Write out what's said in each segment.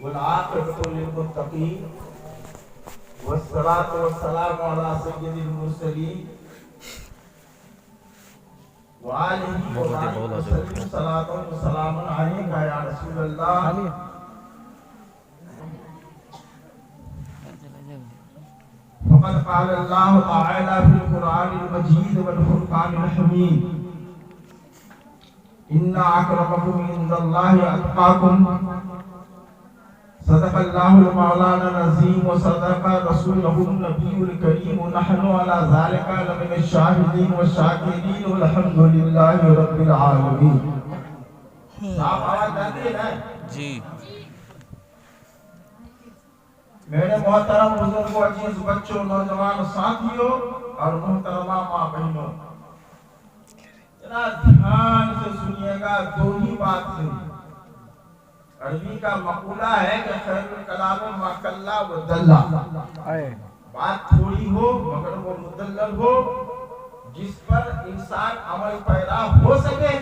والعاقبة للمتقين والصلاة والسلام على سيد المرسلين وآله وصحبه صلاة وسلام عليك يا رسول الله. فقد قال الله تعالى في القرآن المجيد والفرقان الحميد: إن أكرمكم عند الله أتقاكم. صدق الله المولانا العظيم وصدق رسوله النبي الكريم ونحن على ذلك لمن الشاهدين والشاكرين والحمد لله رب العالمين. صاحب آواز آتی ہے نا جی. میرے محترم بزرگوں، عزیز بچوں، نوجوان ساتھیوں اور محترمہ ماں بہنوں، ذرا دھیان سے سنیے گا. دو ہی بات سنیے. عربی کا مقولہ ہے کہ خیر الکلام ما قل و دل. بات تھوڑی ہو مگر وہ مدلل ہو جس پر انسان عمل پیرا ہو سکے.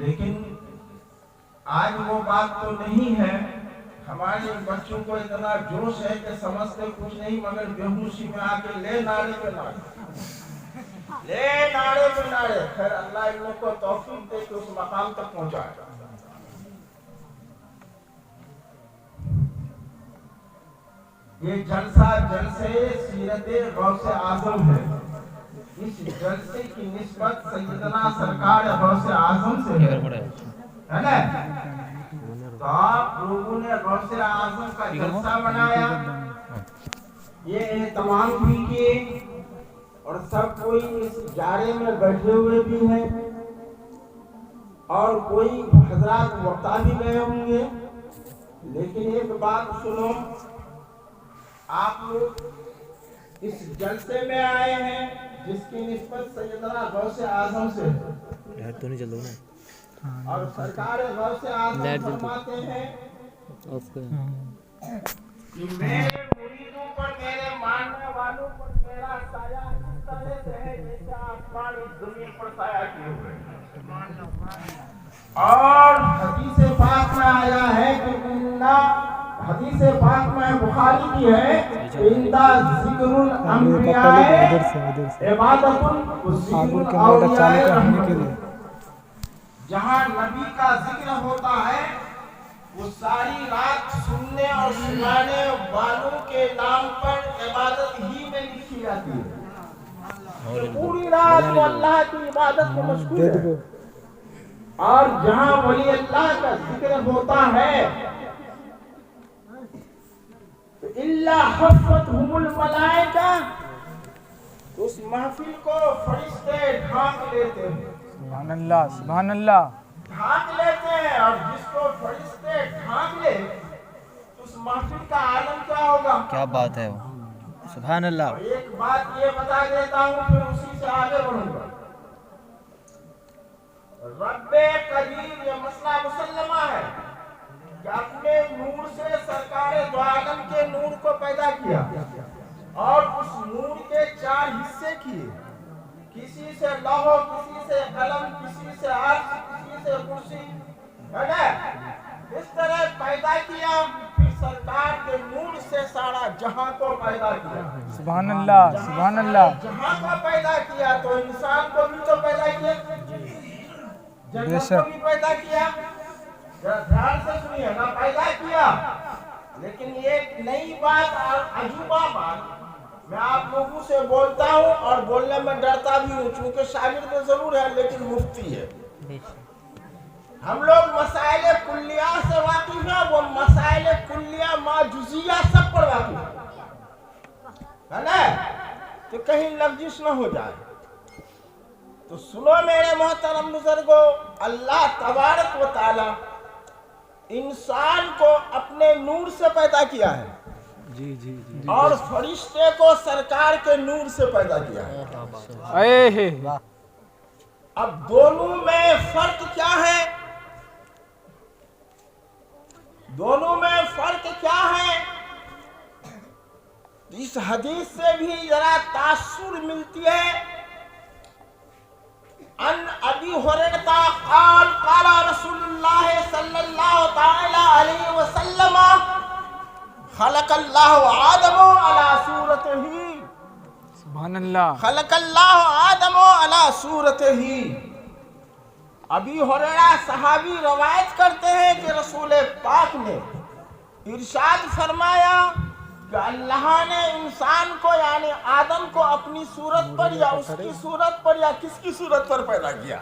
لیکن آج وہ بات تو نہیں ہے. ہمارے بچوں کو اتنا جوش ہے کہ سمجھتے کچھ نہیں مگر بےہوشی میں آ کے لے نعرے پہ نعرے، لے نعرے پہ نعرے. خیر اللہ ان لوگوں کو توفیق دے کہ اس مقام تک پہنچائے. یہ جلسہ جلسے سیرت غوث اعظم ہے. اس جلسے کی نسبت سیدنا سرکار غوث اعظم سے ہے نا. تو آپ لوگوں نے غوث اعظم کا جلسہ بنایا، یہ اہتمام بھی کیے اور سب کوئی اس جارے میں بیٹھے ہوئے بھی ہیں اور کوئی حضرات وقتا بھی گئے ہوں گے. لیکن ایک بات سنو، آپ لوگ اس جلسے میں آئے ہیں جس کی نسبت سیدنا غوث اعظم سے ہے اور سرکار غوث اعظم فرماتے ہیں کہ میرے مریدوں پر، میرے ماننے والوں پر میرا سایہ اس طرح سے ہے جیسے آسمان اس زمین پر سایہ کیے ہوئے. اور حدیث پاک میں آیا ہے کہ حدیث پاک میں بخاری کی ہے کہ اندہ ذکر الانبیاء عبادت وذکر الاولیاء رحمت. جہاں نبی کا ذکر ہوتا ہے وہ ساری رات سننے اور سنانے والوں کے نام پر عبادت ہی میں لکھی جاتی ہے. پوری رات وہ اللہ کی عبادت کو مشغول ہے. اور جہاں ولی اللہ کا ذکر ہوتا ہے تو الا حفتہم الملائکہ، اس محفل کو فرشتے ڈھانک لیتے ہیں. سبحان اللہ، سبحان اللہ. ڈھانک لیتے ہیں، اور جس کو فرشتے ڈھانک لے اس محفل کا عالم کیا ہوگا؟ کیا بات ہے، سبحان اللہ. اور ایک بات یہ بتا دیتا ہوں پھر اسی سے آگے بڑھوں گا. رب قدیر یہ مسئلہ مسلمہ ہے کہ اپنے نور سے سرکار دو عالم کے نور کو پیدا کیا اور اس نور کے چار حصے کیے. کسی سے لوح، کسی سے قلم، کسی سے عرش، کسی سے کرسی. اس طرح پیدا کیا، پھر سرکار کے نور سے سارا جہاں کو پیدا کیا. سبحان اللہ، سبحان اللہ. جہاں کو پیدا کیا تو انسان کو بھی تو پیدا کیا، جنت کو بھی پیدا کیا. دھیان سے سنیے نا، پیدا کیا. لیکن ایک نئی بات اور عجوبہ بات میں آپ لوگوں سے بولتا ہوں اور بولنے میں ڈرتا بھی ہوں، چونکہ شاگرد ضرور ہے لیکن مفتی ہے. ہم لوگ مسائل کلیہ سے واقف ہیں، وہ مسائل کلیہ ما جزیہ سب پر واقف ہے نا، تو کہیں لفظش نہ ہو جائے. تو سنو میرے محترم بزرگوں، اللہ تبارک و تعالی انسان کو اپنے نور سے پیدا کیا ہے اور فرشتے کو سرکار کے نور سے پیدا کیا ہے. اب دونوں میں فرق کیا ہے؟ دونوں میں فرق کیا ہے؟ اس حدیث سے بھی ذرا تاثر ملتی ہے. ان ابی ہریرہ अल्लाह आदम अला सूरतिही, सुभान अल्लाह, खलक अल्लाह आदम अला सूरतिही। अबी हुरैरा सहाबी रवायत करते हैं कि रसूल पाक ने इरशाद फरमाया कि अल्लाह ने इंसान को यानी आदम को अपनी सूरत पर या उसकी सूरत पर या किसकी सूरत पर पैदा किया।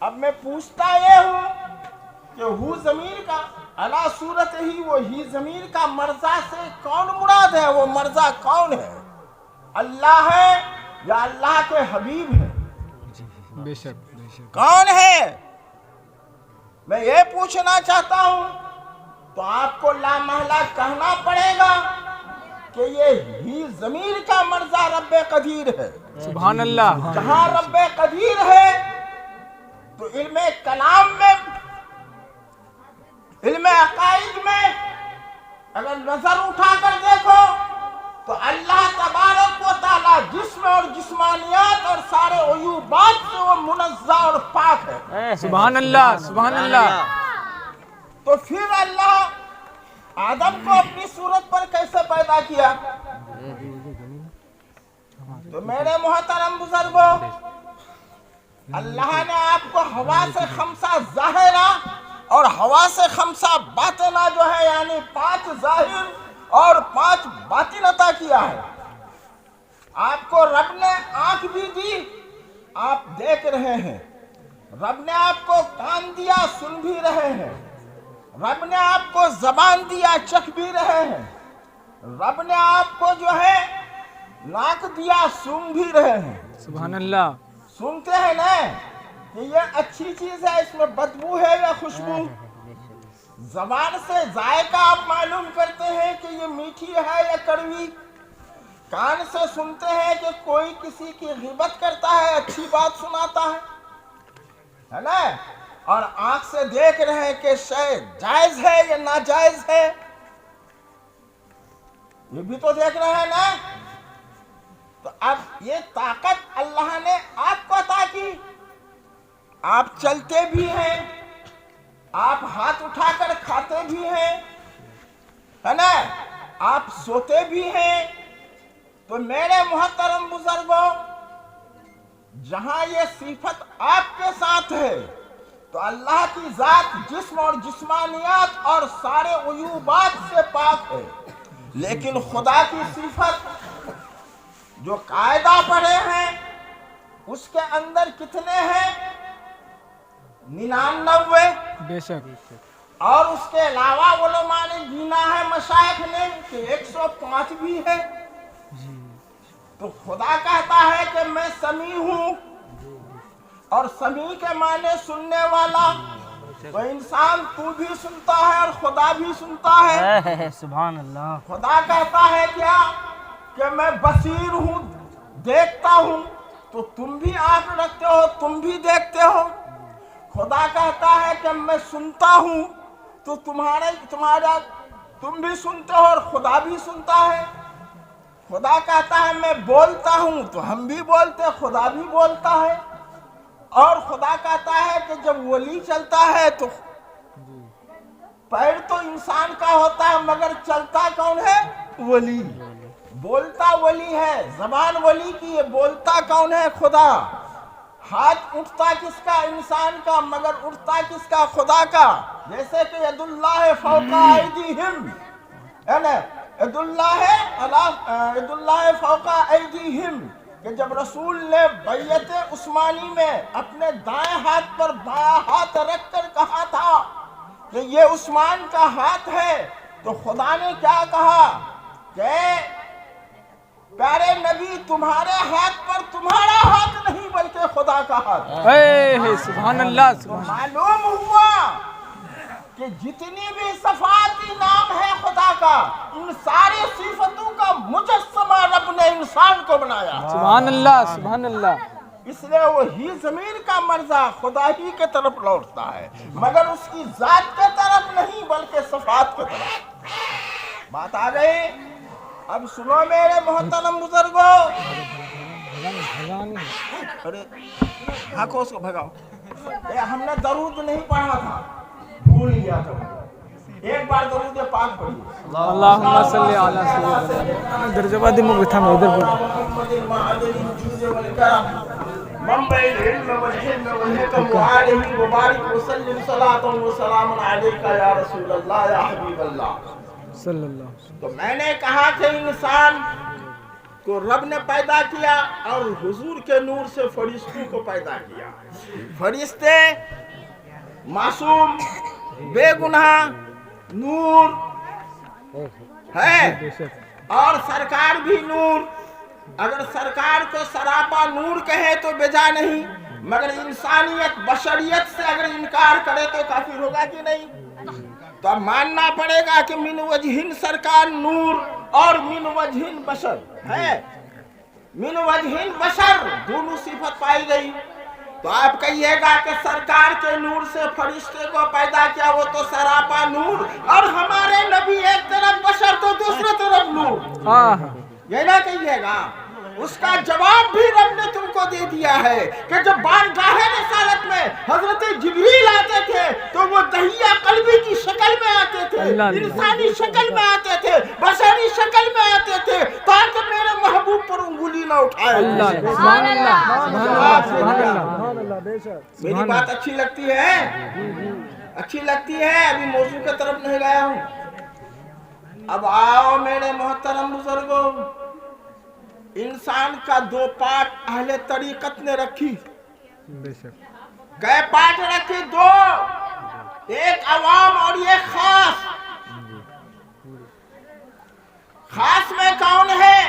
अब मैं पूछता ये हूँ कि हु ज़मीर का अला सूरत ही, वो ही ज़मीर का मर्जा से कौन मुराद है? वो मर्जा कौन है? अल्लाह है या अल्लाह के हबीब है? बेशक बेशक, कौन है? मैं ये पूछना चाहता हूँ। तो आपको लामहला कहना पड़ेगा कि ये ही ज़मीर का मर्जा रब्बे कदीर है। सुभान अल्लाह, जहाँ रब्बे कदीर है तो इल्मे कलाम में, इल्मे अकाइद में अगर नजर उठाकर देखो तो अल्लाह तबारक व तआला जिस्म और जिस्मानियात और सारे उयूबात से वो मुनज़्ज़ह और पाक है। सुभान अल्लाह, सुभान अल्लाह। तो फिर अल्लाह आदम को अपनी सूरत पर कैसे पैदा किया? तो मेरे मोहतरम बुजुर्गों, अल्लाह ने आपको हवा से खमसा ज़ाहिरा और हवा से खमसा बातिना जो है यानी 5 ज़ाहिर और 5 बातिन अता किया है। आपको रब ने आंख भी दी, आप देख रहे हैं। रब ने आपको कान दिया, सुन भी रहे हैं। रब ने आपको जबान दिया, चख भी रहे हैं। रब ने आपको जो है नाक दिया, सूंघ भी रहे हैं। सुभान अल्लाह, सुनते हैं ना कि ये अच्छी चीज है, इसमें बदबू है या खुशबू। जबान से जायका आप मालूम करते हैं कि ये मीठी है या कड़वी। कान से सुनते हैं कि कोई किसी की गिबत करता है, अच्छी बात सुनाता है ना। और आंख से देख रहे हैं कि शय जायज है या नाजायज है, ये भी तो देख रहे हैं ना। तो अब ये ताकत अल्लाह ने आपको अता की। आप चलते भी हैं, आप हाथ उठाकर खाते भी हैं, है ना, आप सोते भी हैं। तो मेरे मोहतरम बुजुर्गों, जहां ये सिफत आपके साथ है तो अल्लाह की जात जिस्म और जिस्मानियात और सारे उयूबात से पाक है। लेकिन खुदा की सिफत जो कायदा पढ़े हैं उसके अंदर कितने हैं? 99। बेशक। और उसके अलावा उलमा ने गिना है, मशाइख ने, कि 105 भी है। तो खुदा कहता है कि मैं समी हूँ, और समी के माने सुनने वाला। तो इंसान तू भी सुनता है और खुदा भी सुनता है। सुभान अल्लाह। खुदा कहता है क्या कि मैं बसीर हूँ, देखता हूँ। तो तुम भी आंख रखते हो, तुम भी देखते हो। खुदा कहता है कि मैं सुनता हूँ, तो तुम भी सुनते हो और खुदा भी सुनता है। खुदा कहता है मैं बोलता हूँ, तो हम भी बोलते हैं, खुदा भी बोलता है। और खुदा कहता है कि जब वली चलता है तो पैर तो इंसान का होता है मगर चलता कौन है? वली। बोलता वली है, जबान वली की है, बोलता कौन है? खुदा। हाथ उठता किसका? इंसान का, मगर उठता किसका? खुदा का। जैसे कि यदुल्लाह फौका ऐदीहिम, है ना, यदुल्लाह फौका ऐदीहिम, कि जब रसूल ने बैयत उस्मानी में अपने दाएं हाथ पर बायां हाथ रखकर कहा था कि ये उस्मान का हाथ है, तो खुदा ने क्या कहा कि प्यारे नबी, तुम्हारे हाथ पर तुम्हारा हाथ नहीं बल्कि खुदा का हाथ है। सुभान अल्लाह, सुभान। मालूम हुआ कि जितनी भी सफाती नाम है खुदा का, इन सारी सिफतों का मुजस्समा रब ने इंसान को बनाया। सुभान अल्लाह, सुभान अल्लाह। इसलिए वो ही जमीन का मर्जा खुदा ही के तरफ लौटता है, मगर उसकी जात के तरफ नहीं बल्कि सफात के तरफ। बात आ गई। अब सुनो मेरे मोहतरम बुजुर्गों। अरे भागो, उसको भगाओ। हमने दरूद नहीं पढ़ा था, भूल गया था। एक बार दरूद पाक पढ़िए। अल्लाहुम्मा सल्ली अला सय्यिदना दर्जवा दी मुझे था इधर बोल मुंबई इल्म वल हिल्म वल हिकम अलैहि व बारिक व सल्लिम सलातन व सलामन अलैका या रसूल अल्लाह या हबीब अल्लाह सल्लल्लाहु। तो मैंने कहा कि इंसान को रब ने पैदा किया और हुजूर के नूर से फरिश्तों को पैदा किया। फरिश्ते मासूम बेगुनाह नूर है और सरकार भी नूर। अगर सरकार को सरापा नूर कहे तो बेजा नहीं, मगर इंसानियत बशरियत से अगर इनकार करे तो काफिर होगा कि नहीं? तो अब मानना पड़ेगा कि मिन वजहिन सरकार नूर और मिन वजहिन बशर है। मिन वजहिन बशर दोनों सिफत पाई गई। तो आप कहिएगा कि सरकार के नूर से फरिश्ते को पैदा किया, वो तो सरापा नूर, और हमारे नबी एक तरफ बशर तो दूसरी तरफ नूर, ये ना कहिएगा। उसका जवाब भी रब ने तुमको दे दिया है कि जब बारगाह रिसालत में हजरत जिब्रील आते थे तो वो दहिया कल्बी की शक्ल में आते थे, इंसानी शक्ल में आते थे, बशरी शक्ल में आते थे, ताकि मेरे महबूब पर उंगली ना उठाए। मेरी बात अच्छी लगती है? अच्छी लगती है? अभी मौजू की तरफ नहीं गया हूँ। अब आओ मेरे मोहतरम बुजुर्गों, इंसान का दो पार्ट अहले तरीकत ने रखी। कै पार्ट रखी? दो, एक अवाम और एक खास। खास में कौन है?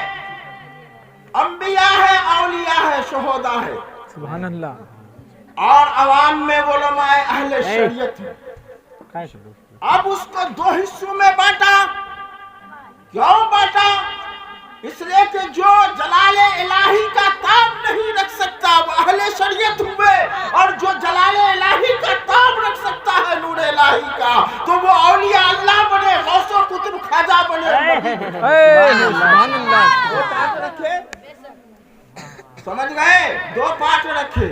अंबिया है, औलिया है, शोहदा है। सुभान अल्लाह। और अवाम में उलमाए अहले शरीयत है। अब उसको दो हिस्सों में बांटा। क्यों बांटा? इसलिए कि जो जलाले इलाही का ताब नहीं रख सकता वो अहले शरीयत हुए, और जो जलाले इलाही का ताब रख सकता है नूर इलाही का, तो वो औलिया अल्लाह बने, गौसो कुतुब खाजा बने। सुभान अल्लाह। दो पार्ट रखे, समझ गए? दो पार्ट रखे।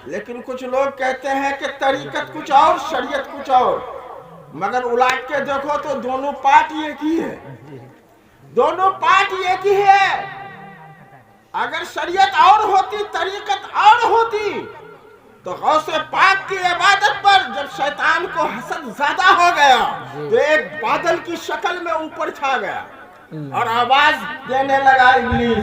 लेकिन कुछ लोग कहते हैं कि तरीकत कुछ और, शरीयत कुछ और, मगर उलट के देखो तो दोनों पार्ट एक ही है। दोनों पार्ट एक ही है। अगर शरीयत और होती, तरीकत और होती, तो गौसे पाक की इबादत पर जब शैतान को हसद ज्यादा हो गया तो एक बादल की शक्ल में ऊपर छा गया और आवाज देने लगा इब्लीस,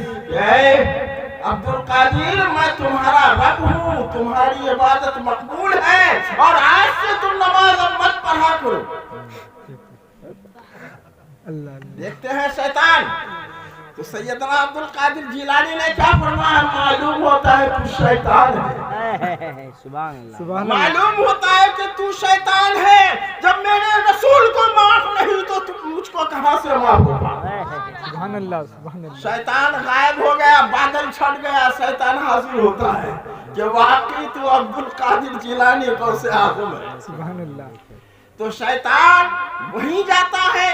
अब्दुल कादिर मैं तुम्हारा रब हूँ, तुम्हारी इबादत मकबूल है और आज से तुम नमाज मत पढ़ा करो। देखते हैं शैतान। तो सैयदना अब्दुल कादिर जिलानी ने क्या फरमाया? मालूम होता है तू शैतान है। मालूम होता है कि तू शैतान है। जब मेरे रसूल को माफ नहीं तो तुम मुझको कहां से माफ होगा? सुभान अल्लाह, सुभान अल्लाह। शैतान गायब हो गया, बादल छट गया, शैतान हाजिर होता है कि वाकई तू अब्दुल कादिर जिलानी को से आज़म है। सुभान अल्लाह। तो शैतान वहीं जाता है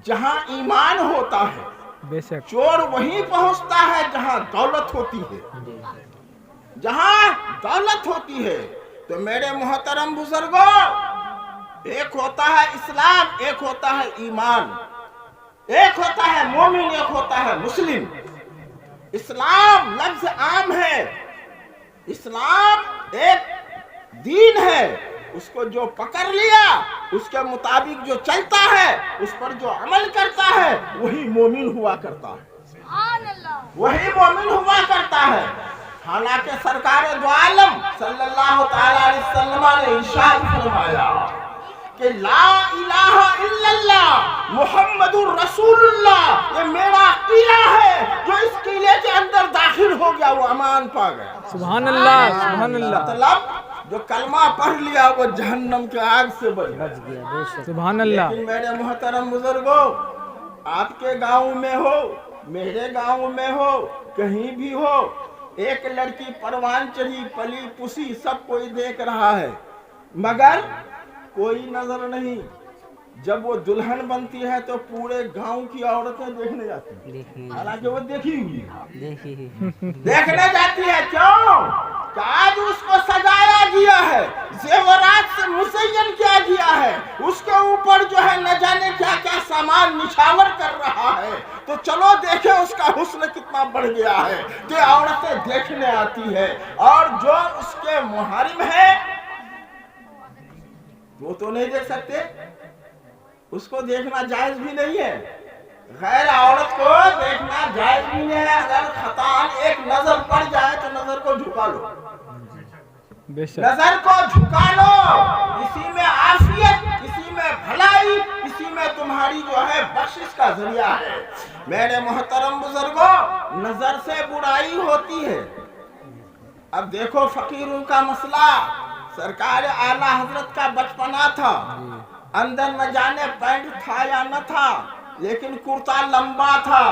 जहां ईमान होता है, बेशक। चोर वहीं पहुंचता है जहां दौलत होती है। जहां दौलत होती है। तो मेरे मोहतरम बुजुर्गों, एक होता है इस्लाम, एक होता है ईमान, एक होता है मोमिन, एक होता है मुस्लिम। इस्लाम लफ्ज आम है। इस्लाम एक दीन है, उसको जो पकड़ लिया उसके मुताबिक जो चलता है, उस पर जो अमल करता है, वही मोमिन हुआ करता है, वही मोमिन हुआ करता है। हालांकि सरकार दो आलम सल्लल्लाहु तआला अलैहि वसल्लम ने इरशाद फरमाया कि ला इलाहा इल्लल्लाह मुहम्मदुर रसूलुल्लाह, ये मेरा किला है, जो इस किले के अंदर दाखिल हो गया वो अमान पा गया। सुभान अल्लाह, सुभान अल्लाह। मतलब जो कलमा पढ़ लिया वो जहन्नम के आग से बच गया। सुभान अल्लाह। लेकिन मेरे मोहतरम बुजुर्गों, आपके गांव में हो, मेरे गांव में हो, कहीं भी हो, एक लड़की परवान चढ़ी, पली पुसी, सब कोई देख रहा है, मगर कोई नजर नहीं। जब वो दुल्हन बनती है तो पूरे गांव की औरतें देखने जाती हैं, हालांकि वो देखी हुई है, देखने जाती है। क्यों? कि आज उसको सजाया गया है, जेवरात से से मुज़य्यन क्या किया है, उसके ऊपर जो है न जाने क्या क्या सामान निछावर कर रहा है। तो चलो देखें उसका हुस्न कितना बढ़ गया है कि औरतें देखने आती है, और जो उसके मुहर्रिम है वो तो नहीं देख सकते, उसको देखना जायज भी नहीं है। गैर औरत को देखना जायज भी नहीं है। अगर खतान एक नजर पड़ जाए तो नजर को झुका लो, नजर को झुका लो। इसी में आफियत, इसी में भलाई, इसी में तुम्हारी जो है बख्शिश का जरिया है। मेरे मोहतरम बुजुर्गों, नजर से बुराई होती है। अब देखो फकीरों का मसला, सरकार आला हजरत का बचपना था, अंदर न जाने पैंट था या न था, लेकिन कुर्ता लंबा था।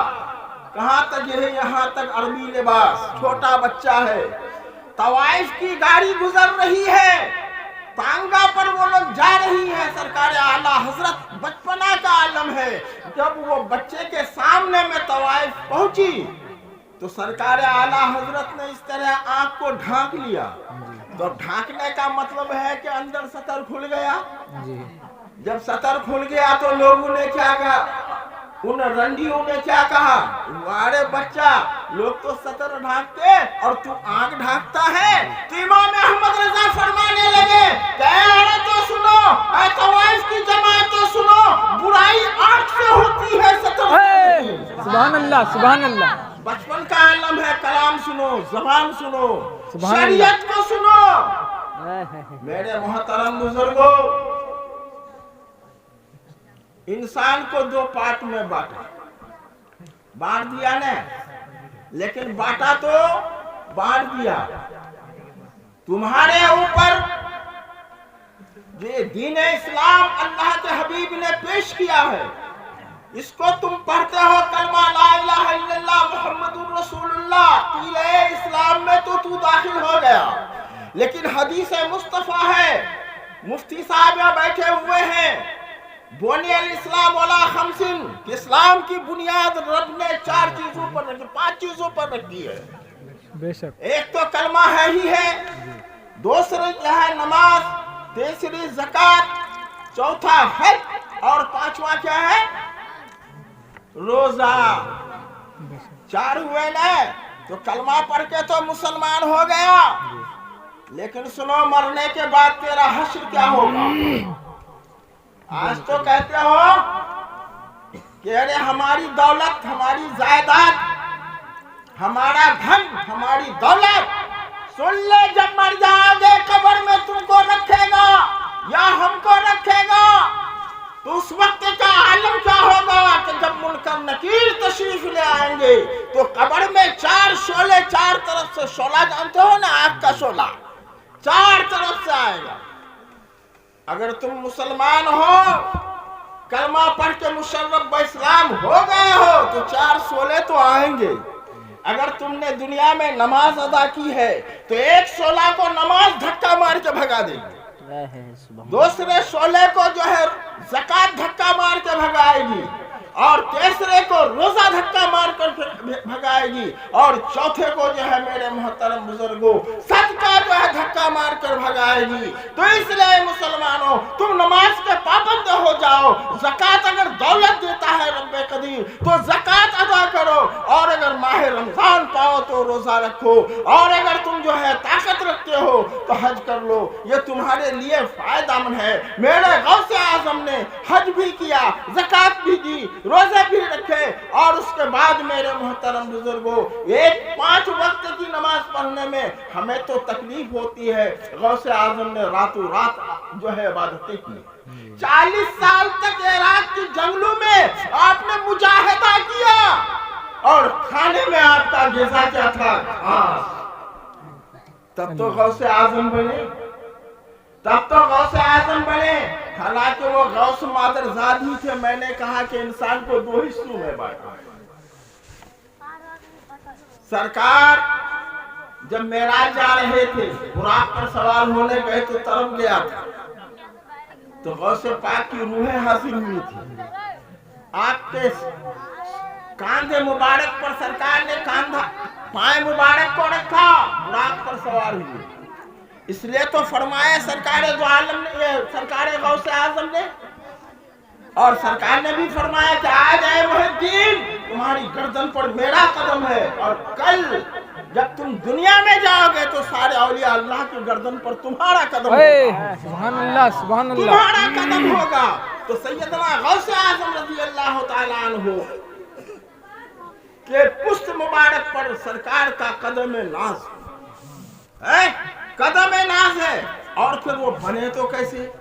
कहाँ तक है, यहाँ तक अरबी लिबास, छोटा बच्चा है। तवाइफ की गाड़ी गुजर रही है, तांगा पर वो लोग जा रही है, सरकार आला हजरत, बचपना का आलम है। जब वो बच्चे के सामने में तवाइफ पहुंची तो सरकार आला हजरत ने इस तरह आंख को ढांक लिया। तो ढांकने का मतलब है कि अंदर सतर खुल गया। जब सतर खुल गया तो लोगों ने क्या कहा, उन रंडियों ने क्या कहा, अरे बच्चा, लोग तो सतर ढांकते और तू आंख ढांकता है। तो इमाम अहमद रजा फरमाने लगे, अरे तो सुनो, तवाइफ की जमात तो सुनो, बुराई आंख से होती है, सतर से। सुभान अल्लाह, सुभान अल्लाह। बचपन का आलम है, कलाम सुनो, जबान सुनो, शरीयत को सुनो। मेरे मोहतरम बुजुर्गों, इंसान को दो पार्ट में बांट दिया ने, लेकिन बांटा तो बांट दिया। तुम्हारे ऊपर ये दीन इस्लाम अल्लाह के हबीब ने पेश किया है, इसको तुम पढ़ते हो, कलमा ला इलाहा इल्लल्लाह मुहम्मदुर रसूलुल्लाह, पीले इस्लाम में तो तू दाखिल हो गया। लेकिन हदीस मुस्तफा है, मुफ्ती साहब यहाँ बैठे हुए हैं, बोनी अल इस्लाम वाला खमसिन, इस्लाम की बुनियाद रब ने 4 चीजों पर रखी, 5 चीजों पर रखी है। बेशक। एक तो कलमा है ही है, दूसरी जो है नमाज, तीसरी ज़कात, चौथा हज, और पांचवा क्या है, रोजा। 4 हुए ना, तो कलमा पढ़ के तो मुसलमान हो गया। लेकिन सुनो, मरने के बाद तेरा हश्र क्या होगा। आज तो कहते हो कि अरे हमारी दौलत, हमारी जायदाद, हमारा धन, हमारी दौलत, सुन ले, जब मर जाओगे कब्र में तुमको रखेगा या हमको रखेगा, तो उस वक्त का आलम क्या होगा कि जब मुनकर नकीर तशरीफ ले आएंगे तो कब्र में 4 शोले, 4 तरफ से शोला, जानते हो ना, आग का शोला 4 तरफ से आएगा। अगर तुम मुसलमान हो, कलमा पढ़ के मुशर्रफ इस्लाम हो गए हो, तो 4 शोले तो आएंगे। अगर तुमने दुनिया में नमाज अदा की है तो 1 शोला को नमाज धक्का मार के भगा देगी, दूसरे शोले को जो है ज़कात धक्का मार के भगाएगी, और तीसरे को रोजा धक्का मार कर भगाएगी, और चौथे को जो है मेरे मोहतरम बुजुर्गों सदका जो है धक्का मार कर भगाएगी। तो इसलिए मुसलमानों, तुम नमाज के पाबंद हो जाओ। ज़कात अगर दौलत देता है रब्बे कदीर तो ज़कात अदा करो, और अगर माह रमजान पाओ तो रोजा रखो, और अगर तुम जो है ताकत रखते हो तो हज कर लो, ये तुम्हारे लिए फायदेमंद है। मेरे गौसे आजम ने हज भी किया, ज़कात भी दी, रोजे भी रखे, और उसके बाद मेरे मोहतरम बुजुर्गों, 5 वक्त की नमाज पढ़ने में हमें तो तकलीफ होती है। गौसे आजम ने रातों रात जो है इबादतें की। 40 साल तक इराक के जंगलों में आपने मुजाहिदा किया, और खाने में आपका ग़िज़ा क्या था, घास। तब तो गौसे आजम बने, तब तो गौसे आजम बने। हालांकि वो गौस मादरजादी थे। मैंने कहा कि इंसान को 2 हिस्सों में बांटा। सरकार जब मेराज जा रहे थे, बुराक पर सवार होने गए तो तरफ गया था, तो गौसे पाक की रूहें हासिल हुई थी। आपके कांधे मुबारक पर सरकार ने पाए मुबारक को रखा, बुराक पर सवार हुए। इसलिए तो फरमाया सरकार दो आलम ने, ये सरकार गौसे आजम ने, और सरकार ने भी फरमाया कि आज आए मुहिद्दीन तुम्हारी गर्दन पर मेरा कदम है, और कल जब तुम दुनिया में जाओगे तो सारे औलिया अल्लाह की गर्दन पर तुम्हारा कदम होगा, सुभान अल्लाह, सुभान अल्लाह। तुम्हारा कदम होगा। तो सैयदना गौसे आजम रज़ी अल्लाह तआला अन्हु के पुष्ट मुबारक पर सरकार का कदम नाज है, कदम नाज है। और फिर वो बने तो कैसे?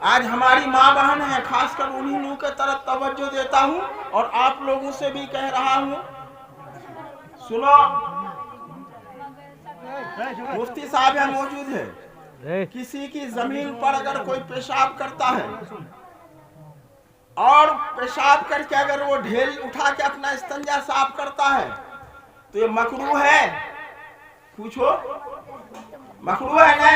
आज हमारी माँ बहन है, खासकर उन्हीं लोगों के तरफ तवज्जो देता हूँ और आप लोगों से भी कह रहा हूँ, सुनो, मुफ्ती साहब यहाँ मौजूद है। किसी की जमीन पर अगर कोई पेशाब करता है और पेशाब करके अगर वो ढेल उठा के अपना इस्तंजा साफ करता है तो ये मकरूह है? पूछो, मकरूह है ना?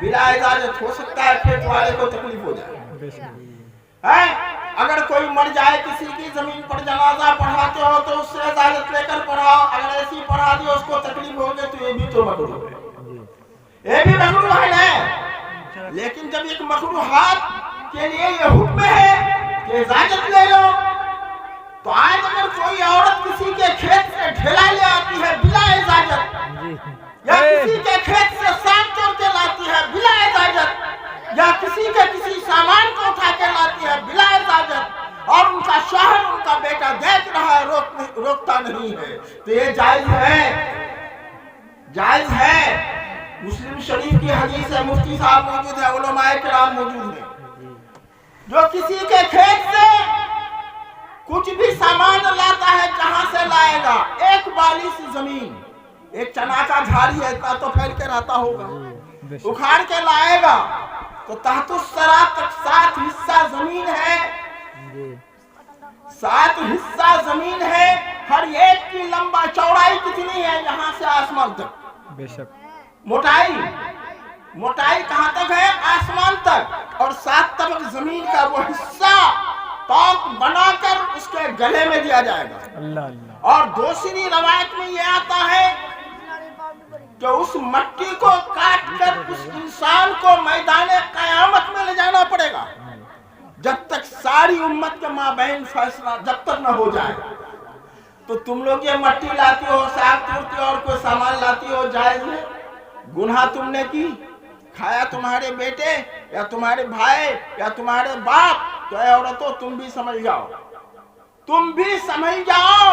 बिला इजाजत हो सकता है खेत वाले को तकलीफ हो जाए है। अगर कोई मर जाए किसी की जमीन पर जनाजा पढ़ाते हो तो उससे इजाजत लेकर पढ़ाओ, अगर ऐसी पढ़ा दी उसको तकलीफ होगी तो ये भी तो मकरूह है, ये भी मकरूह है ना। लेकिन जब एक मकरूहात के लिए ये हुक्म है कि इजाजत ले लो, तो आज अगर कोई औरत किसी के खेत से ढेला ले आती है बिला इजाजत, या किसी के खेत से सांप चोर के लाती है बिला इजाजत, या किसी के किसी सामान को उठा के लाती है बिला इजाजत, और उनका शौहर उनका बेटा देख रहा है, रोकता नहीं है, तो ये जायज है? जायज है। मुस्लिम शरीफ की हदीस है, मुफ्ती साहब मौजूद है, उलमाए किराम मौजूद है, जो किसी के खेत से कुछ भी सामान लाता है, जहां से लाएगा, एक बाली सी जमीन, एक चना का झाड़ी है, इतना तो फैल के रहता होगा, उखाड़ के लाएगा तो तहतुस्सरा तक 7 हिस्सा जमीन है, 7 हिस्सा जमीन है। हर एक की लंबा चौड़ाई कितनी है? यहाँ से आसमान तक। बेशक। मोटाई कहाँ तक है? आसमान तक। और 7 तबक जमीन का वो हिस्सा तौक बनाकर उसके गले में दिया जाएगा। अल्लाह अल्लाह। और दूसरी रवायत में ये आता है कि उस मट्टी को काट कर उस इंसान को मैदान कयामत में ले जाना पड़ेगा, जब तक सारी उम्मत के माबैन फैसला जब तक न हो जाए। तो तुम लोग ये मट्टी लाती हो, साग तोड़ती हो और कोई सामान लाती हो, जायज है? गुनाह तुमने की, खाया तुम्हारे बेटे या तुम्हारे भाई या तुम्हारे बाप, तो ऐ औरतों तुम भी समझ जाओ, तुम भी समझ जाओ।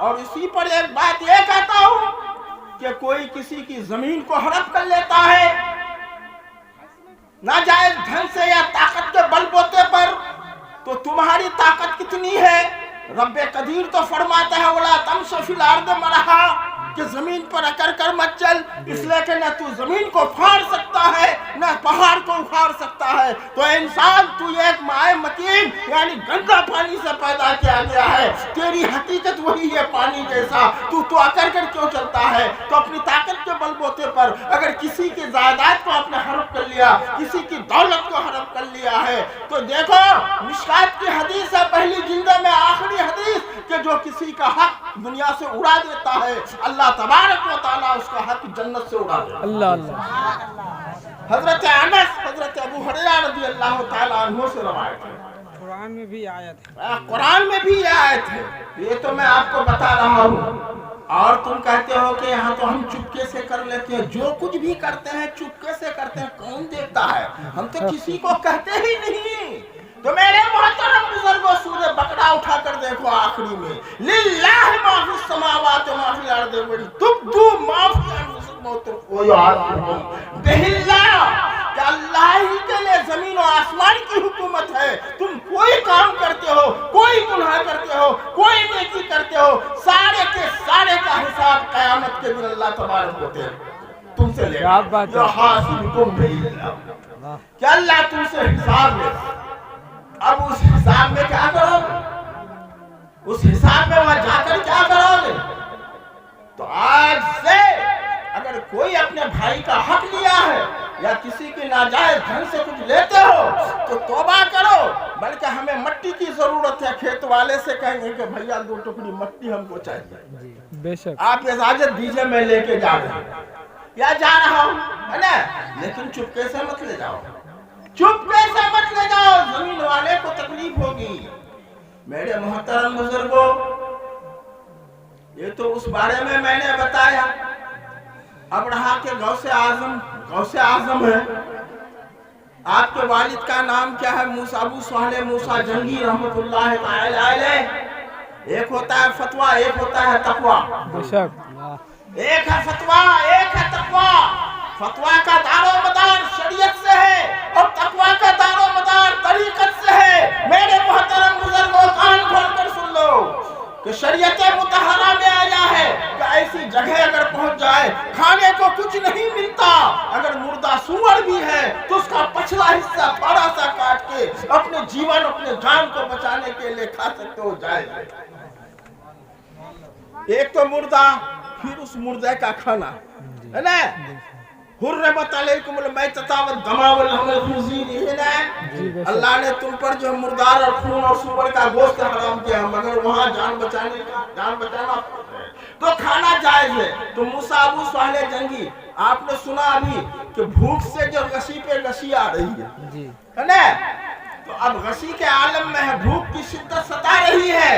और इसी पर एक बात ये कहता हूं कि कोई किसी की जमीन को हड़प कर लेता है नाजायज ढंग से या ताकत के बलबूते पर, तो तुम्हारी ताकत कितनी है? रब्बे कदीर तो फरमाता है वला तमशि फिल अर्द मरहा, कि जमीन पर अकर कर मत चल, इसलिए कि न तू जमीन को फाड़ सकता है न पहाड़ को उखाड़ सकता है। तो इंसान तू एक माए मकीन यानी गंदा पानी से पैदा किया गया है, तेरी हकीकत वही है पानी जैसा, तू तो अकर कर क्यों चलता है? तो अपनी ताकत के बलबूते पर अगर किसी की जायदाद को आपने हड़प कर लिया, किसी की दौलत को हड़प कर लिया है, तो देखो मिशकात की हदीस है, पहली जिल्द में आखिरी हदीस, कि जो किसी का हक दुनिया से उड़ा देता है अल्लाह तबारक व तआला उसका हक जन्नत से उड़ा देता है। अल्लाह अल्लाह। हजरत अनस, हजरत अबू हुरैरा रज़ी अल्लाह तआला अन्हु से रवायत है, कुरान में भी आयत है, कुरान में भी ये आयत है, ये तो मैं आपको बता रहा हूँ। और तुम कहते हो कि यहाँ तो हम चुपके से कर लेते हैं, जो कुछ भी करते हैं चुपके से करते हैं, कौन देखता है? हम तो किसी को कहते ही नहीं। तो मेरे मोहतरम बुजुर्गों, सूरह बकरा उठा कर देखो, आखिरी में लिल्लाहि मा फिस समावाति व मा फिल अर्दि व तुब्दू मा फी अनफुसिकुम बिहिल्लाह, कि अल्लाह ही के लिए जमीन और आसमान की हुकूमत है। तुम कोई काम करते हो, कोई गुनाह करते हो, कोई नेकी करते हो, सारे के सारे का हिसाब क़यामत के दिन अल्लाह तबारक व तआला तुमसे लेगा। हासिबुकुम बिहिल्लाह, कि अल्लाह तुमसे हिसाब लेगा। अब उस हिसाब में क्या करोगे? उस हिसाब में वहां जाकर क्या करोगे? तो आज से अगर कोई अपने भाई का हक लिया है या किसी की नाजायज ढंग से कुछ लेते हो तो तौबा करो। बल्कि हमें मट्टी की जरूरत है, खेत वाले से कहेंगे कि भैया 2 टुकड़ी मट्टी हमको चाहिए, बेशक। आप इजाजत दीजिए, मैं लेके जा रहा हूं। या जा रहा हूं, है ना, लेकिन चुपके से मत ले जाओ, चुपके से मत ले जाओ, जमीन वाले को तकलीफ होगी। मेरे मोहतरम बुजुर्गों, ये तो उस बारे में मैंने बताया। अब रहा के गौसे आजम है, आपके वालिद का नाम क्या है? मूसा, अबू सालेह मूसा जंगी रहमतुल्लाह तआला अलैह। एक होता है फतवा, एक होता है तकवा। बेशक। एक है फतवा, एक है तकवा। फतवा का दारोमदार शरीयत से है और तकवा का दारोमदार तरीकत से है। मेरे मोहतरम बुजुर्गों, कान खोलकर सुन लो कि शरीयत मुतहरा में आया है कि ऐसी जगह अगर पहुंच जाए खाने को कुछ नहीं मिलता, अगर मुर्दा सूअर भी है तो उसका पछला हिस्सा थोड़ा सा काट के अपने जीवन, अपने जान को बचाने के लिए खा सकते हो, जाए। एक तो मुर्दा, फिर उस मुर्दे का खाना, है ना। हुर्रमत अलैकुमुल मैतता वद्दमा वलहमुल खिंजीर, है ना। अल्लाह ने तुम पर जो मुर्दार और खून और सूअर का गोश्त हराम किया, मगर वहां जान बचाना तो खाना जायज है। तो मूसा अबू सालेह जंगी, आपने सुना अभी कि भूख से जो गशी पे गशी आ रही है ना। तो अब गशी के आलम में है, भूख की शिद्दत सता रही है।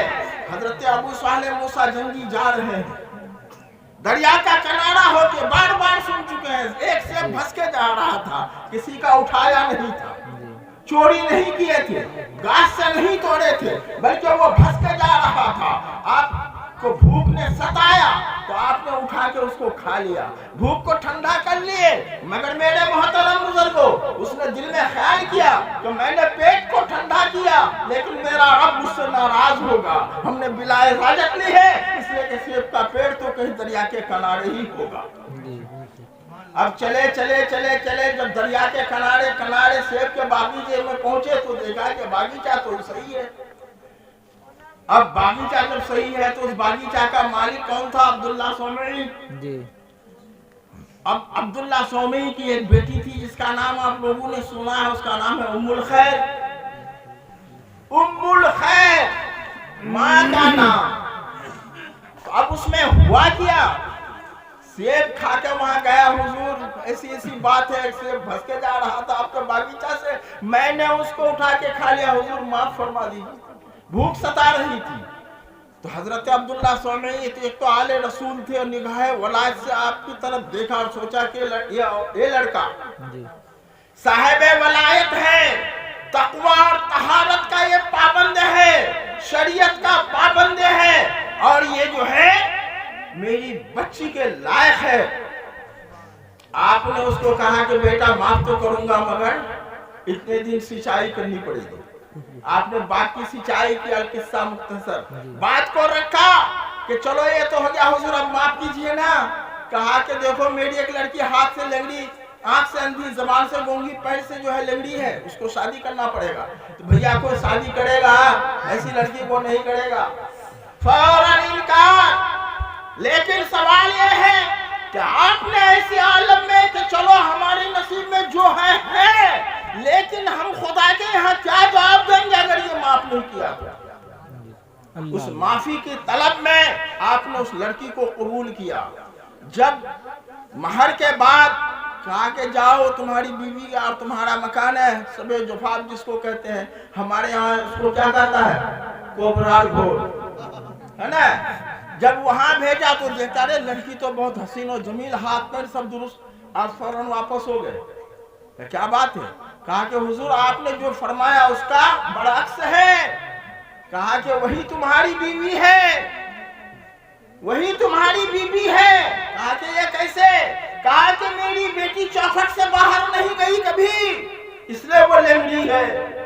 हजरत अबू सालेह मूसा जंगी जा रहे हैं, दरिया का किनारा होके बार बार सुन चुके हैं, एक सेब फंस के जा रहा था, किसी का उठाया नहीं था, चोरी नहीं किए थे, गाछ से नहीं तोड़े थे, बल्कि वो फंस के जा रहा था। आपको भूख ने सताया तो आपने उठा के उसको खा लिया, भूख को ठंडा कर लिए। मगर मेरे मोहतरम बुजुर्गों, उसने दिल में ख्याल किया कि मैंने पेट को ठंडा किया, लेकिन मेरा रब मुझसे नाराज होगा। हमने बिलाए इजाजत ली है, इसलिए कि सेब का पेड़ तो कहीं दरिया के किनारे ही होगा। अब चले चले चले चले, जब दरिया के किनारे सेब के बागीचे में पहुंचे तो देखा कि बागीचा तो सही है। अब बागीचा जब सही है तो उस बागीचा का मालिक कौन था? अब्दुल्ला सोमई जी। अब अब्दुल्ला सोमई की एक बेटी थी जिसका नाम आप लोगों ने सुना है, उसका नाम है उम्मुल खैर। उम्मुल खैर माँ का नाम। तो अब उसमें हुआ क्या, सेब खा के वहां गया, हुजूर ऐसी ऐसी बात है, सेब फंस के जा रहा था आपके बागीचा से, मैंने उसको उठा के खा लिया, हुजूर माफ फरमा दीजिए, भूख सता रही थी। तो हजरत अब्दुल्ला सोमई एक तो आले रसूल थे और निगाह वलायत से आपकी तरफ देखा और सोचा कि ये लड़का साहिबे वलायत है, तकवा और तहारत का ये पाबंद है, शरीयत का पाबंद है, और ये जो है मेरी बच्ची के लायक है। आपने उसको कहा कि बेटा माफ तो करूंगा, मगर इतने दिन सिंचाई करनी पड़ेगी। आपने बाकी सिंचाई की किस्सा मुख्तसर बात को रखा कि चलो ये तो हो गया हुजूर, अब माफ कीजिए ना। कहा कि देखो मेरी एक लड़की हाथ से लंगड़ी, आंख से अंधी, जबान से गूंगी, पैर से जो है लंगड़ी है, उसको शादी करना पड़ेगा। तो भैया कोई शादी करेगा, ऐसी लड़की को नहीं करेगा, फौरन इनकार। लेकिन सवाल ये है कि आपने ऐसे आलम में कि चलो हमारे नसीब में जो है, लेकिन हम खुदा के यहाँ क्या जवाब देंगे अगर ये माफ नहीं किया तो? उस माफी की तलब में आपने उस लड़की को कबूल किया। जब महर के बाद कहा कि जाओ तुम्हारी बीवी और तुम्हारा मकान है, सबे जुफाफ जिसको कहते हैं, हमारे यहाँ उसको क्या कहता है, कोबरार घोर, है ना। जब वहां भेजा तो देखता रे लड़की तो बहुत हसीन और जमील, हाथ पैर सब दुरुस्त, आज फौरन वापस हो गए। क्या बात है? कहा कि हुजूर आपने जो फरमाया उसका बरअक्स है। कहा कि वही तुम्हारी बीवी है, वही तुम्हारी बीवी है। कहा कि ये कैसे? कहा कि मेरी बेटी चौखट से बाहर नहीं गई कभी, इसलिए वो लंगड़ी है।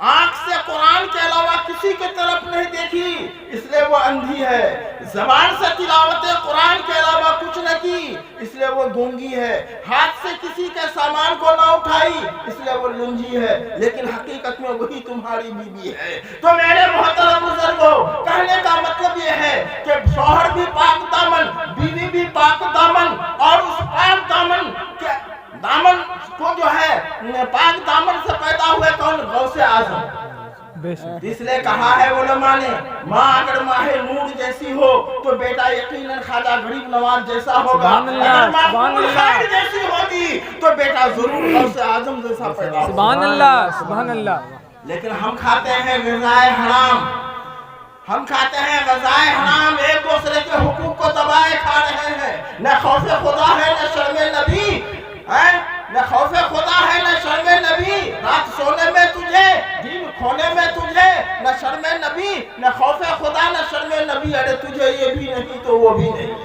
आंख से कुरान के अलावा किसी की तरफ नहीं देखी, इसलिए वो अंधी है। जबान से तिलावत कुरान के अलावा कुछ न की, इसलिए वो गूंगी है। हाथ से किसी के सामान को ना उठाई, इसलिए वो लुंजी है। लेकिन हकीकत में वही तुम्हारी बीवी है। तो मेरे मोहतरम बुजुर्गों, कहने का मतलब ये है कि शौहर भी पाक दामन, बीवी भी पाक दामन, और उस पाक दामन के दामन को जो है पाक दामन से पैदा हुए कौन? गौसे आजम। بے شک इसलिए कहा है उलमा ने, माँ अगर माहे नूर जैसी हो तो बेटा यकीनन ख्वाजा गरीब नवाज जैसा होगा। अगर माँ फूल खैर जैसी होगी तो बेटा जरूर गौसे आजम जैसा पैदा होगा। सुभान अल्लाह, सुभान अल्लाह। लेकिन हम खाते हैं ग़िज़ाए हराम, हम खाते हैं ग़िज़ाए हराम, एक दूसरे के हुकूक को दबाए खा रहे हैं। न खौफ खुदा है न शर्म नबी है, न खौफ खुदा है न शर्म नबी। रात सोने में तुझे, दिन खोने में तुझे, न शर्म नबी न खौफ खुदा न शर्म नबी। अरे तुझे ये भी नहीं तो वो भी नहीं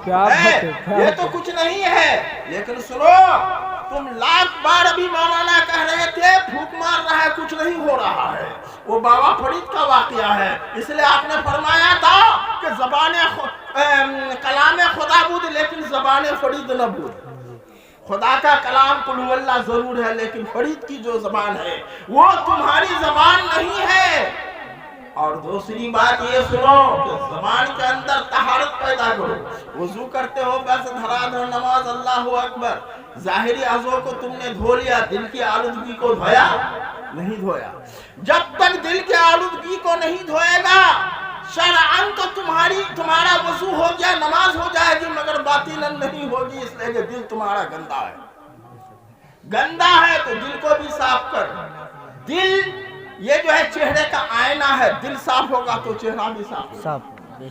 क्या बात है, ये तो कुछ नहीं है। लेकिन सुनो, तुम लाख बार अभी मौलाना कह रहे थे फूक मार रहा है, कुछ नहीं हो रहा है। वो बाबा फरीद का वाकया है। इसलिए आपने फरमाया था कि कलाम खुदा बुद लेकिन ज़बान फरीद न बुद। खुदा का कलाम कुल हुवल्लाह जरूर है, लेकिन फरीद की जो जबान है वो तुम्हारी जबान नहीं है। और दूसरी बात ये सुनो कि जबान के अंदर तहारत पैदा करो। वजू करते हो बस धराधर नमाज अल्लाहु अकबर, जाहिरी अज़ो को तुमने धो लिया, दिल की आलूदगी को धोया नहीं धोया। जब तक दिल की आलूदगी को नहीं धोएगा शरअन तो तुम्हारा वजू हो गया, नमाज हो जाएगी, मगर बातिनन नहीं होगी। इसलिए कि दिल तुम्हारा गंदा है, गंदा है तो दिल को भी साफ कर। दिल ये जो है चेहरे का आईना है, दिल साफ होगा तो चेहरा भी साफ होगा।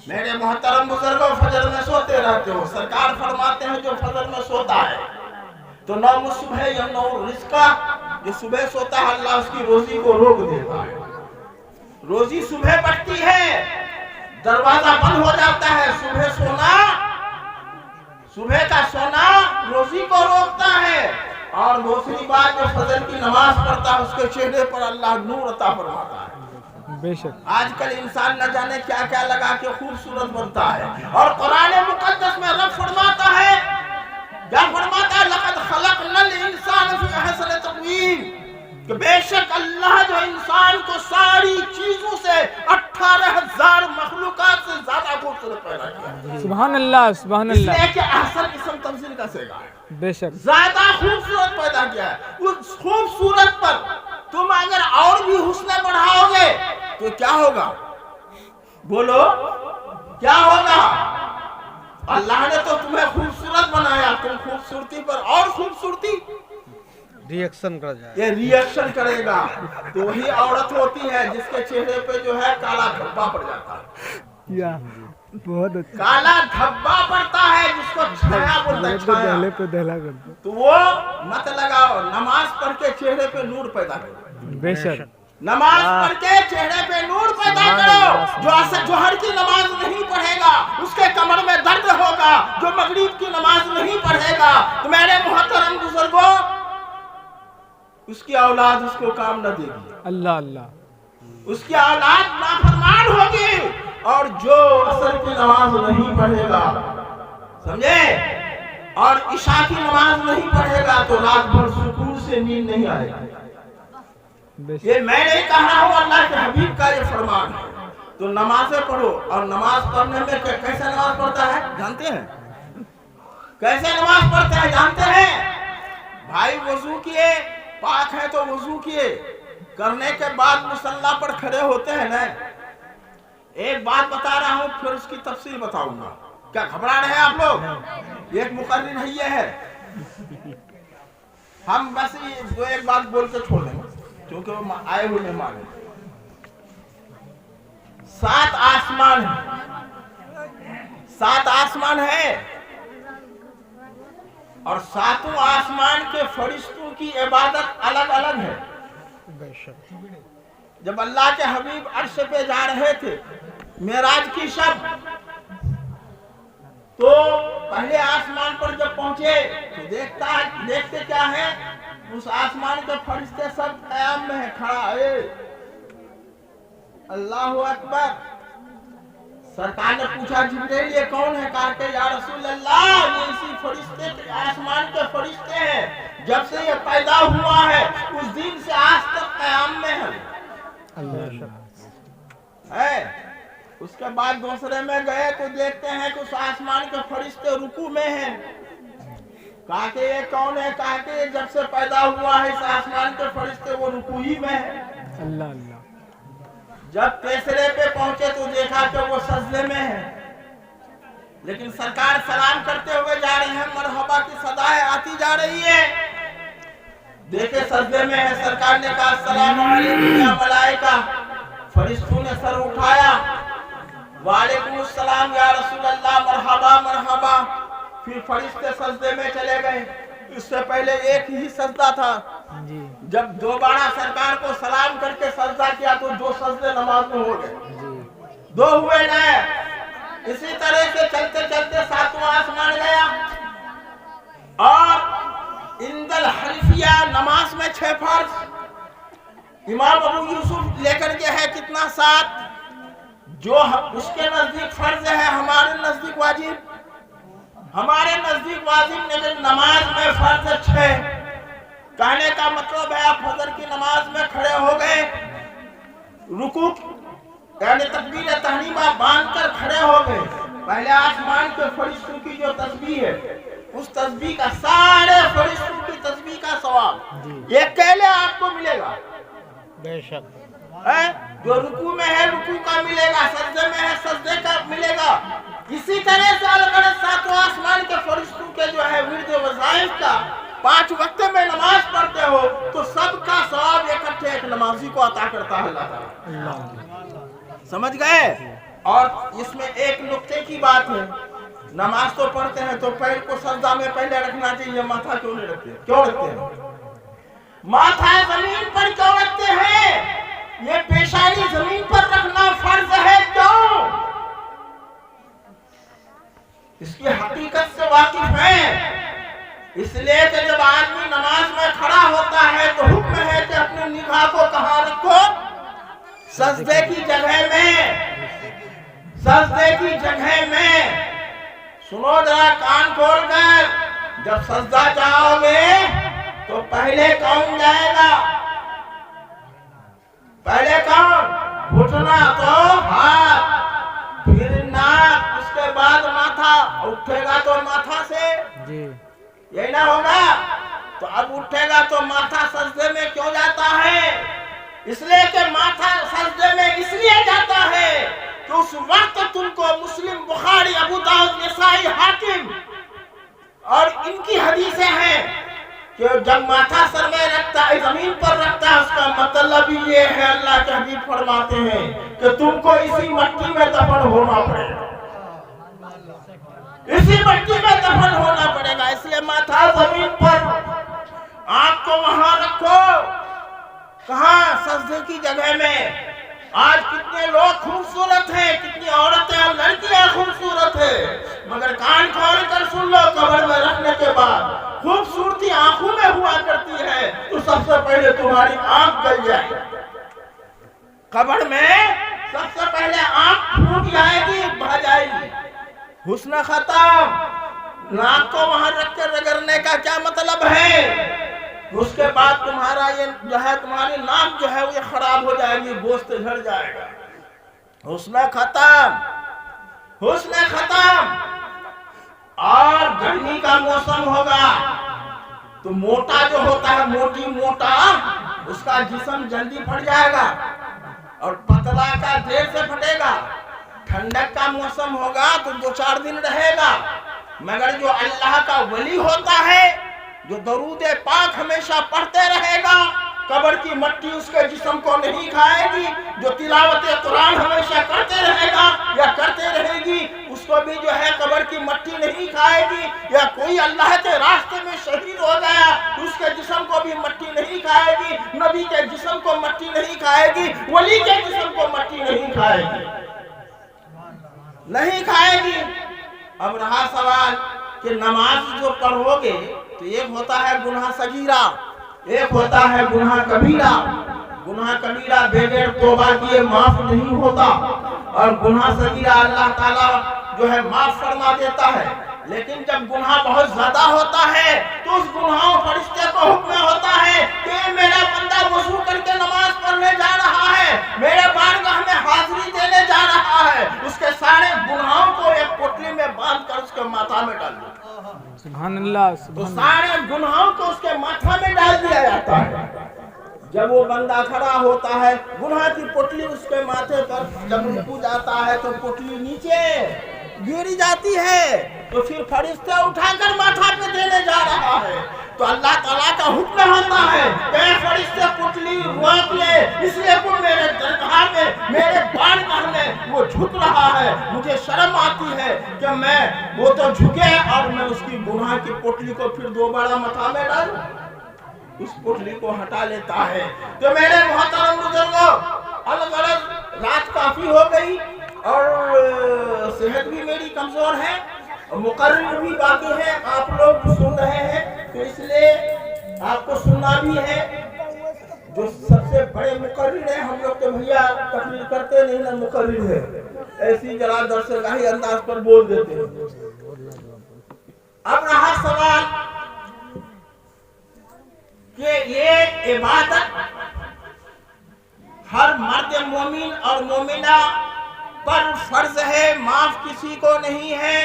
मेरे मोहतरम बुजुर्गों, फजर में सोते रहते हो, सरकार फरमाते हैं जो फजर में सोता है तो नौम सुबह या नौम रिज़्क़ा, जो सुबह सोता है अल्लाह उसकी रोजी को रोक देता है। रोजी सुबह बढ़ती है, दरवाजा बंद हो जाता है। सुबह सोना, सुबह का सोना रोजी को रोकता है। और दूसरी बात, जो फजर की नमाज पढ़ता है उसके चेहरे पर अल्लाह नूर अता फरमाता है। बेशक आजकल इंसान न जाने क्या क्या लगा के खूबसूरत बनता है। और कुरान मुकद्दस में रब फरमाता है, क्या फरमाता है, लक़द खलक़नल इंसान फी अहसन तक़वीम, कि बेशक अल्लाह जो इंसान को सारी चीजों से 18,000 मखलूकात से ज्यादा खूबसूरत पैदा किया। सुभान अल्लाह, सुभान अल्लाह। इसलिए कि अहसन इस्म तमसील का सेगा है, बेशक ज्यादा खूबसूरत पैदा किया है। उस खूबसूरत पर तुम अगर और भी हुस्न बढ़ाओगे तो क्या होगा, बोलो क्या होगा? अल्लाह ने तो तुम्हें खूबसूरत बनाया, तुम खूबसूरती पर और खूबसूरती रिएक्शन कर जाए, ये रिएक्शन करेगा। तो वही औरत होती है जिसके चेहरे पे जो है काला धब्बा पड़ जाता है, या बहुत अच्छा, काला धब्बा पड़ता है जिसको छाया बोलते हैं, छाया। दहले पे दहला कर दो। तो वो मत लगाओ, नमाज पढ़ के चेहरे पे नूर पैदा करो। बेशक नमाज पढ़ के चेहरे पे नूर पैदा करो। जो जोहर की नमाज नहीं पढ़ेगा उसके कमर में दर्द होगा, जो मगरिब की नमाज नहीं पढ़ेगा तो मेरे मोहतरम बुजुर्गों उसकी औलाद उसको काम न देगी, अल्लाह अल्लाह, उसकी औलाद नाफरमान होगी। और जो असर की नमाज नहीं पढ़ेगा, समझे, और इशा की नमाज नहीं पढ़ेगा तो रात भर सुकून से नींद नहीं आएगी। ये मैं नहीं कह रहा हूँ, अल्लाह के हबीब का ये फरमान है। तो नमाजें पढ़ो। और नमाज पढ़ने में कैसे नमाज पढ़ता है जानते हैं? कैसे नमाज पढ़ते हैं जानते हैं? भाई वजू किए, पाक है तो वजू किए, करने के बाद मुसल्ला पर खड़े होते हैं ना। एक बात बता रहा हूँ फिर उसकी तफसील बताऊंगा। क्या घबरा रहे हैं आप लोग? एक मुकर्रिर है ये है, हम बस ये दो एक बात बोल के छोड़ देंगे क्योंकि वो आए हुए मेहमान हैं। 7 आसमान है, 7 आसमान है और 7 आसमान के फरिश्तों की इबादत अलग अलग है। जब अल्लाह के हबीब अर्श पे जा रहे थे मेराज की शब, तो पहले आसमान पर जब पहुंचे तो देखते क्या है, उस आसमान के फरिश्ते सब क़याम में है, खड़ा है, अल्लाहु अकबर। सरकार ने पूछा जिब्रील ये कौन है? कहा कि या रसूल अल्लाह ये इसी फरिश्ते, आसमान के फरिश्ते हैं, जब से ये पैदा हुआ है उस दिन से आज तक क़याम में है। उसके बाद दूसरे में गए तो देखते हैं कि उस आसमान के फरिश्ते रुकू में हैं। कहा कि ये कौन है? कहा कि जब से पैदा हुआ है इस आसमान के फरिश्ते वो रुकू ही में है। अल्लाह अल्लाह। जब तीसरे पे पहुंचे तो देखा कि वो सजदे में है, लेकिन सरकार सलाम करते हुए जा रहे हैं, मरहबा की सदाएं आती जा रही है। देखे सजदे में है, सरकार ने कहा अस्सलाम वालेकुम या मलाइका। फरिश्तों ने सर उठाया, वालेकुम अस्सलाम या रसूल अल्लाह, मरहबा मरहबा। फिर फरिश्ते सजदे में चले गए। इससे पहले एक ही सजदा था। जी जब दोबारा सरकार को सलाम करके सजदा किया तो 2 सजदे नमाज में हो गए, जी 2 हुए न। इसी तरह से चलते चलते 7वां आसमान गया और इंदल हनीफिया नमाज में 6 फर्ज। इमाम अबू यूसुफ लेकर के है कितना 7, जो उसके नजदीक फर्ज है हमारे नजदीक वाजिब। हमारे नजदीक वाजिब लेकिन नमाज में फर्ज 6। कहने का मतलब है आप फजर की नमाज में खड़े हो गए, रुकू यानी तकबीर तहरीमा बांध कर खड़े हो गए। पहले आसमान के फरिश्तों की जो तस्बीह है, उस तस्बीह का, सारे फरिश्तों की तस्बीह का सवाब ये अकेले आपको मिलेगा। बेशक है जो रुकू में है रुकू का मिलेगा, सजदे में है सजदे का मिलेगा। इसी तरह से अलग-अलग 7वां आसमान के फरिश्तों के जो है विर्द वज़ाइफ का 5 वक्त में नमाज पढ़ते हो तो सबका सवाब इकट्ठे एक नमाजी को अता करता है अल्लाह ताला। समझ गए? और इसमें एक नुक्ते की बात है, नमाज तो पढ़ते हैं तो पैर को सजदा में पहले रखना चाहिए, माथा क्यों नहीं रखते? क्यों रखते हैं? माथा जमीन पर क्यों रखते हैं? ये पेशानी जमीन पर रखना फर्ज है, क्यों? इसकी हकीकत से वाकिफ है। इसलिए कि जब आदमी नमाज में खड़ा होता है तो हुक्म है कि अपनी निगाह को कहाँ रखो? सजदे की जगह में, सजदे की जगह में। सुनो जरा कान खोल कर, जब सजदा जाओगे तो पहले कौन जाएगा? पहले कौन? घुटना तो हाथ, फिर नाक, उसके बाद माथा। उठेगा तो माथा से, जी यही ना होगा? तो अब उठेगा तो माथा सजदे में क्यों जाता है? इसलिए कि माथा सजदे में इसलिए जाता है कि उस वक्त तुमको मुस्लिम, बुखारी, अबू दाऊद, नसाई, हाकिम और इनकी हदीसें हैं कि जब माथा सर में रखता है, जमीन पर रखता है, उसका मतलब ये है, अल्लाह के हबीब फरमाते हैं कि तुमको इसी मट्टी में दफन होना पड़ेगा, इसी मट्टी में दफन होना पड़ेगा। इसलिए माथा जमीन पर, आंख को वहां रखो। कहां? सजदे की जगह में। आज कितने लोग खूबसूरत हैं, कितनी औरतें और लड़कियां खूबसूरत है, मगर कान खोल कर सुन लो, कब्र में रखने के बाद खूबसूरती आंखों में हुआ करती है तो सबसे पहले तुम्हारी आंख गल जाए। कब्र में सबसे पहले आंख फूट जाएगी, बह जाएगी, हुस्न खत्म। नाक को वहां रख कर रगड़ने का क्या मतलब है? उसके बाद तुम्हारा ये जो है, तुम्हारी नाक जो है वो खराब हो जाएगी, गोश्त झड़ जाएगा। हुस्न खत्म, हुस्न खत्म। और गर्मी का मौसम होगा तो मोटा जो होता है, मोटी मोटा, उसका जिस्म जल्दी फट जाएगा और पतला का देर से फटेगा। ठंडक का मौसम होगा तो 2-4 दिन रहेगा। मगर जो अल्लाह का वली होता है, जो दरूद पाक हमेशा पढ़ते रहेगा, कब्र की मट्टी उसके जिस्म को नहीं खाएगी। जो तिलावत कुरान हमेशा करते रहेगा या करते रहेगी, उसको भी जो है कब्र की मट्टी नहीं खाएगी। या कोई अल्लाह के रास्ते में शहीद हो गया, उसके जिस्म को भी मट्टी नहीं खाएगी। नबी के जिस्म को मट्टी नहीं खाएगी, वली के जिस्म को मट्टी नहीं खाएगी, नहीं खाएगी। अब रहा सवाल कि नमाज जो पढ़ोगे तो एक होता है गुनाह सगीरा, एक होता है गुनाह कबीरा। गुनाह कबीरा बगैर तौबा किए माफ नहीं होता और गुनाह सगीरा अल्लाह ताला जो है माफ फरमा देता है। लेकिन जब गुनाह बहुत ज्यादा होता है तो उस गुनाहों फरिश्ते को हुक्म होता है कि मेरा बंदा वजू करके नमाज पढ़ने जा रहा है, मेरे बारगाह में हाजिरी देने जा रहा है, उसके सारे गुनाहों को एक पोटली में बांध कर उसके माथा में डाल दो। सुभान अल्लाह, तो सारे गुनाहों को उसके माथा में डाल दिया जाता है। जब वो बंदा खड़ा होता है, गुनाह की पोटली उसके माथे पर जब रुकू जाता है तो पोटली नीचे गिर जाती है, तो फिर फरिश्ते उठाकर माथा पे देने जा रहा है, तो अल्लाह ताला का हुक्म होता है कि फरिश्ते पोटली रोक ले, इसलिए वो मेरे दरगाह में मेरे बारगाह में वो झुक रहा है। मुझे शर्म आती है कि मैं वो तो झुके और मैं उसकी गुनाह की पोटली को फिर दोबारा माथा में डालूं, उस पोटली को हटा लेता है। तो मेरे मोहतरम बुजुर्गों, अलग-अलग रात काफी हो गई और सेहत भी मेरी कमजोर है, मुकर्रर भी बाकी है, आप लोग सुन रहे हैं तो इसलिए आपको सुनना भी है। जो सबसे बड़े मुकर्रर है, हम लोग तो भैया तकरीर करते नहीं ना, मुकर्रर है, ऐसी जरा दरसगाही अंदाज पर बोल देते हैं। अब रहा सवाल कि ये इबादत हर मर्द मोमिन और मोमिना पर फर्ज है, माफ किसी को नहीं है,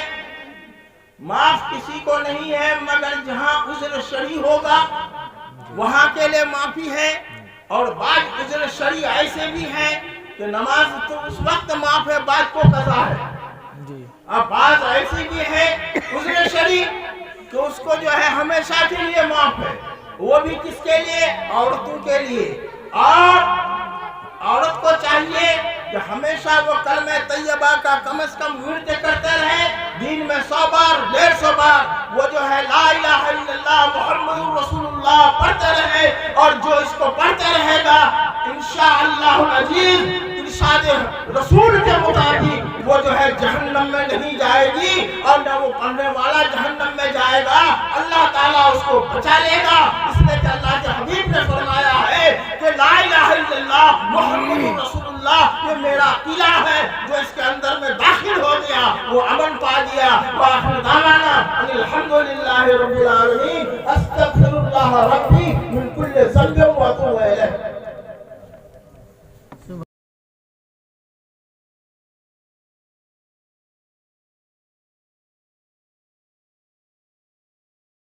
माफ किसी को नहीं है, मगर जहां उज़्र शरई होगा वहां के लिए माफी है। और बाद उज़्र शरई ऐसे भी है कि नमाज तो उस वक्त माफ है, बाद को कज़ा है। अब बात ऐसी भी है उज़्र शरई कि उसको जो है हमेशा के लिए माफ है, वो भी किसके लिए? औरतों के लिए। और औरत को चाहिए कि हमेशा वो कलमे तैयबा का कम से कम विर्द करते रहे, दिन में 100 बार 150 बार वो जो है ला इलाहा इल्लल्लाह मुहम्मदुर रसूलुल्लाह पढ़ते रहे। और जो इसको पढ़ते रहेगा इंशाअल्लाह अजीज इरशाद रसूल के मुताबिक वो जो है जहन्नम में नहीं जाएगी, और न वो पढ़ने वाला जहन्नम में जाएगा, अल्लाह ताला उसको बचा लेगा। इसलिए कि अल्लाह के हबीब ने फरमाया है कि ला इलाहा इल्लल्लाह मुहम्मदुर रसूलुल्लाह ये मेरा किला है, जो इसके अंदर में दाखिल हो गया वो अमन पा लिया। व आखिर दावाना अल्हम्दुलिल्लाहि रब्बिल आलमीन, अस्तगफिरुल्लाह रब्बी मिन कुल्ली ज़ंबिन व अतूबु इलैह।